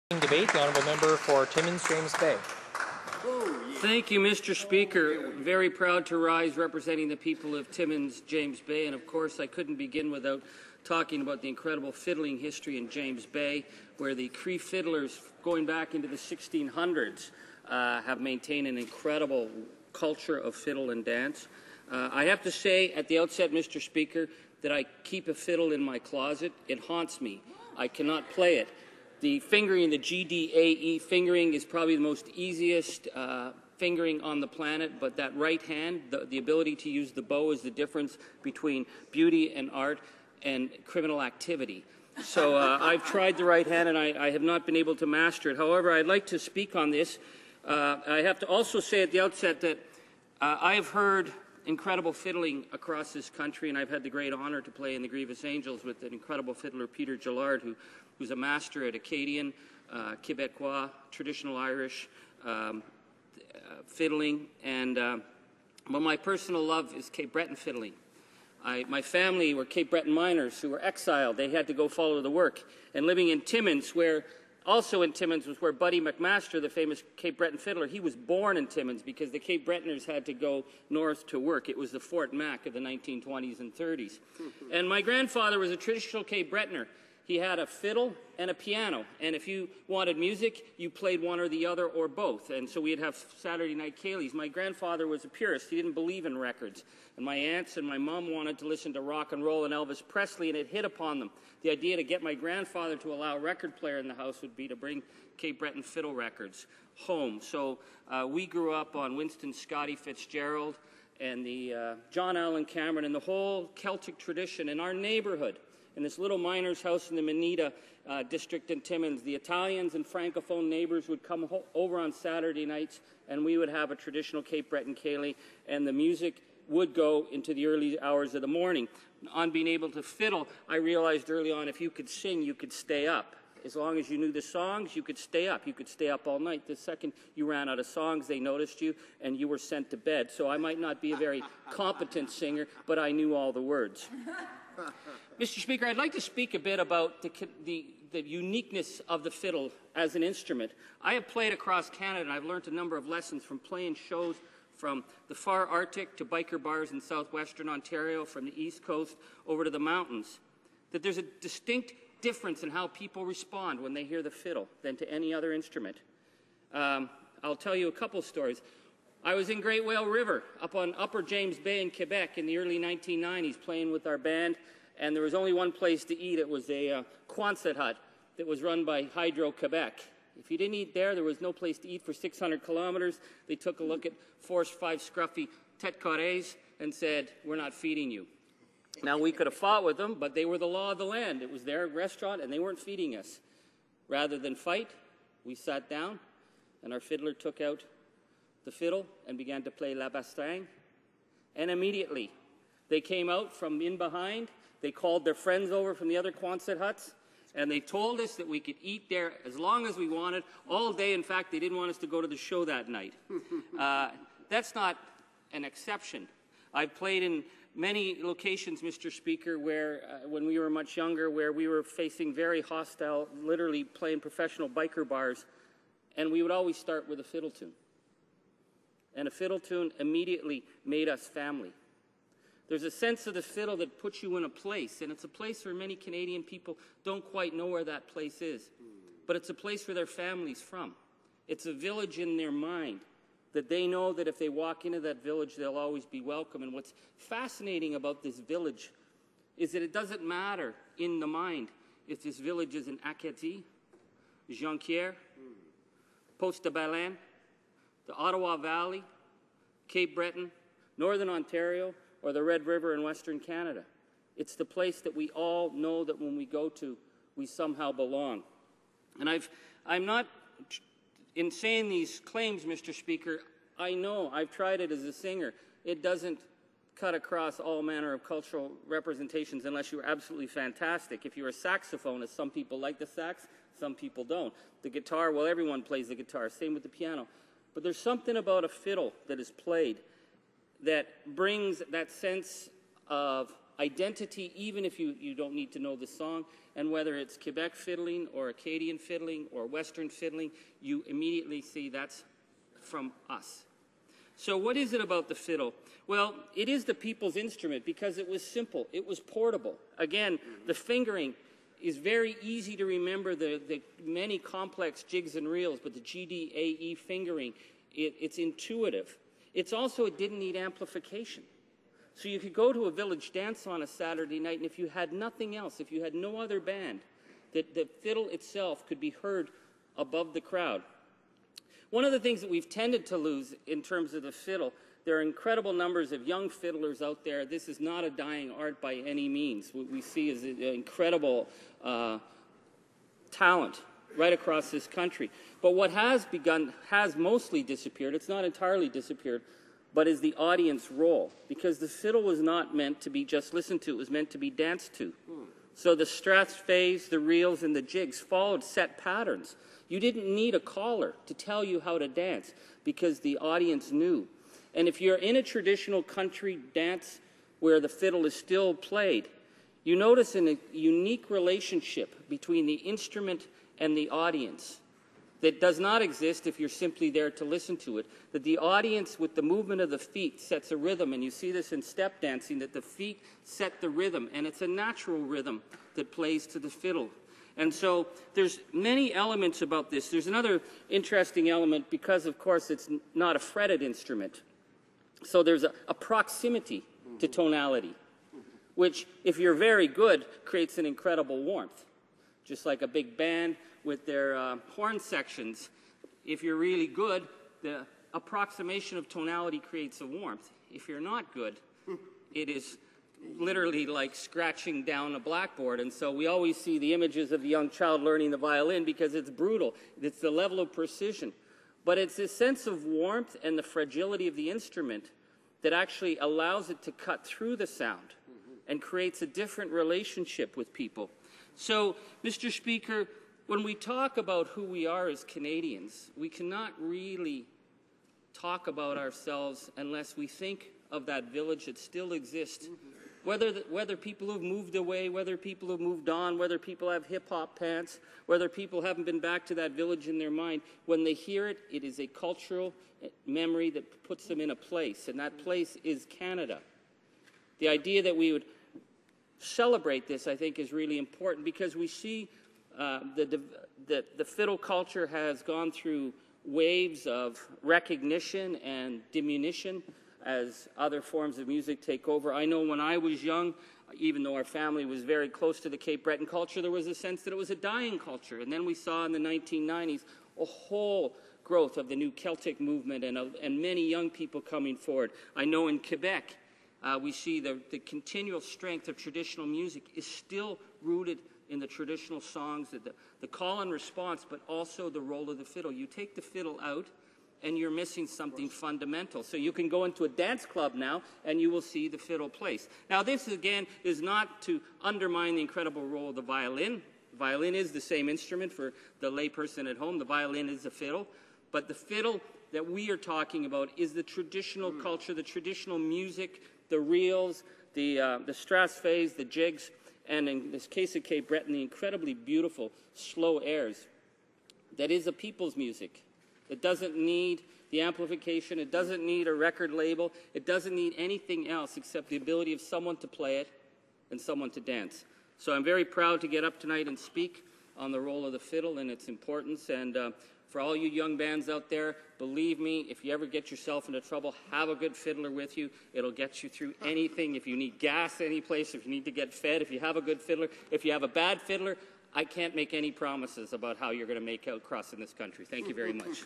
Debate, the Honourable Member for Timmins, James Bay. Thank you, Mr. Speaker. Very proud to rise representing the people of Timmins, James Bay, and of course I couldn't begin without talking about the incredible fiddling history in James Bay, where the Cree fiddlers going back into the 1600s have maintained an incredible culture of fiddle and dance. I have to say at the outset, Mr. Speaker, that I keep a fiddle in my closet. It haunts me. I cannot play it. The fingering, the GDAE fingering, is probably the most easiest fingering on the planet, but that right hand, the ability to use the bow, is the difference between beauty and art and criminal activity. So I've tried the right hand and I have not been able to master it. However, I'd like to speak on this. I have to also say at the outset that I have heard incredible fiddling across this country, and I've had the great honor to play in the Grievous Angels with an incredible fiddler, Peter Gillard, who's a master at Acadian, Quebecois, traditional Irish fiddling, and but my personal love is Cape Breton fiddling. My family were Cape Breton miners who were exiled. They had to go follow the work. And living in Timmins, also in Timmins was where Buddy McMaster, the famous Cape Breton fiddler, he was born in Timmins because the Cape Bretoners had to go north to work. It was the Fort Mac of the 1920s and 30s. And my grandfather was a traditional Cape Bretoner. He had a fiddle and a piano, and if you wanted music, you played one or the other or both. And so we'd have Saturday night Cayleys. My grandfather was a purist. He didn't believe in records. And my aunts and my mom wanted to listen to rock and roll and Elvis Presley, and it hit upon them. The idea to get my grandfather to allow a record player in the house would be to bring Cape Breton fiddle records home. So we grew up on Winston Scotty Fitzgerald and the John Allen Cameron and the whole Celtic tradition in our neighborhood. In this little miner's house in the Manita district in Timmins, the Italians and Francophone neighbors would come over on Saturday nights, and we would have a traditional Cape Breton Cayley, and the music would go into the early hours of the morning. On being able to fiddle, I realized early on if you could sing, you could stay up. As long as you knew the songs, you could stay up. You could stay up all night. The second you ran out of songs, they noticed you, and you were sent to bed. So I might not be a very competent singer, but I knew all the words. Mr. Speaker, I'd like to speak a bit about the uniqueness of the fiddle as an instrument. I have played across Canada, and I've learned a number of lessons from playing shows from the far Arctic to biker bars in southwestern Ontario, from the East Coast over to the mountains, that there's a distinct difference in how people respond when they hear the fiddle than to any other instrument. I'll tell you a couple stories. I was in Great Whale River up on Upper James Bay in Quebec in the early 1990s playing with our band, and there was only one place to eat. It was a Quonset hut that was run by Hydro-Quebec. If you didn't eat there was no place to eat for 600 kilometers. They took a look at 4 or 5 scruffy tête carrés and said, "We're not feeding you." Now, we could have fought with them, but they were the law of the land. It was their restaurant, and they weren't feeding us. Rather than fight, we sat down, and our fiddler took out the fiddle and began to play La Bastringue. And immediately, they came out from in behind. They called their friends over from the other Quonset huts, and they told us that we could eat there as long as we wanted, all day. In fact, they didn't want us to go to the show that night. That's not an exception. I've played in many locations, Mr. Speaker, where when we were much younger, where we were facing very hostile, literally playing professional biker bars, and we would always start with a fiddle tune. And a fiddle tune immediately made us family. There's a sense of the fiddle that puts you in a place, and it's a place where many Canadian people don't quite know where that place is. But it's a place where their family's from. It's a village in their mind that they know that if they walk into that village, they'll always be welcome. And what's fascinating about this village is that it doesn't matter in the mind if this village is in Acadie, Jonquière, Poste de Baleine, the Ottawa Valley, Cape Breton, Northern Ontario, or the Red River in Western Canada. It's the place that we all know that when we go to, we somehow belong. And I'm not, in saying these claims, Mr. Speaker, I know, I've tried it as a singer. It doesn't cut across all manner of cultural representations unless you're absolutely fantastic. If you're a saxophonist, some people like the sax, some people don't. The guitar, well, everyone plays the guitar, same with the piano. But there's something about a fiddle that is played that brings that sense of identity, even if you don't need to know the song. And whether it's Quebec fiddling or Acadian fiddling or Western fiddling, you immediately see that's from us. So what is it about the fiddle? Well, it is the people's instrument because it was simple. It was portable. Again, the fingering is very easy to remember, the many complex jigs and reels, but the G, D, A, E fingering, it's intuitive. It's also, it didn't need amplification. So you could go to a village dance on a Saturday night, and if you had nothing else, if you had no other band, the fiddle itself could be heard above the crowd. One of the things that we've tended to lose in terms of the fiddle, there are incredible numbers of young fiddlers out there. This is not a dying art by any means. What we see is an incredible talent right across this country. But what has mostly disappeared, it's not entirely disappeared, but is the audience role. Because the fiddle was not meant to be just listened to, it was meant to be danced to. So the straths, fays, the reels, and the jigs followed set patterns. You didn't need a caller to tell you how to dance because the audience knew. And if you're in a traditional country dance where the fiddle is still played, you notice a unique relationship between the instrument and the audience that does not exist if you're simply there to listen to it. That the audience, with the movement of the feet, sets a rhythm, and you see this in step dancing, that the feet set the rhythm, and it's a natural rhythm that plays to the fiddle. And so there's many elements about this. There's another interesting element because, of course, it's not a fretted instrument. So there's a proximity to tonality, which, if you're very good, creates an incredible warmth. Just like a big band with their horn sections, if you're really good, the approximation of tonality creates a warmth. If you're not good, it is literally like scratching down a blackboard. And so we always see the images of the young child learning the violin because it's brutal. It's the level of precision. But it's this sense of warmth and the fragility of the instrument that actually allows it to cut through the sound and creates a different relationship with people. So, Mr. Speaker, when we talk about who we are as Canadians, we cannot really talk about ourselves unless we think of that village that still exists. Whether people have moved away, whether people have moved on, whether people have hip-hop pants, whether people haven't been back to that village in their mind, when they hear it, it is a cultural memory that puts them in a place, and that place is Canada. The idea that we would celebrate this, I think, is really important because we see the fiddle culture has gone through waves of recognition and diminution as other forms of music take over. I know when I was young, even though our family was very close to the Cape Breton culture, there was a sense that it was a dying culture. And then we saw in the 1990s a whole growth of the new Celtic movement and many young people coming forward. I know in Quebec, we see the continual strength of traditional music is still rooted in the traditional songs, the call and response, but also the role of the fiddle. You take the fiddle out, and you're missing something fundamental. So you can go into a dance club now, and you will see the fiddle place. Now, this, again, is not to undermine the incredible role of the violin. The violin is the same instrument for the layperson at home. The violin is the fiddle. But the fiddle that we are talking about is the traditional culture, the traditional music, the reels, the strathspeys, the jigs, and in this case of Cape Breton, the incredibly beautiful slow airs. That is a people's music. It doesn't need the amplification. It doesn't need a record label. It doesn't need anything else except the ability of someone to play it and someone to dance. So I'm very proud to get up tonight and speak on the role of the fiddle and its importance. And for all you young bands out there, believe me, if you ever get yourself into trouble, have a good fiddler with you. It'll get you through anything. If you need gas any place, if you need to get fed, if you have a good fiddler, if you have a bad fiddler, I can't make any promises about how you're going to make out crossing this country. Thank you very much.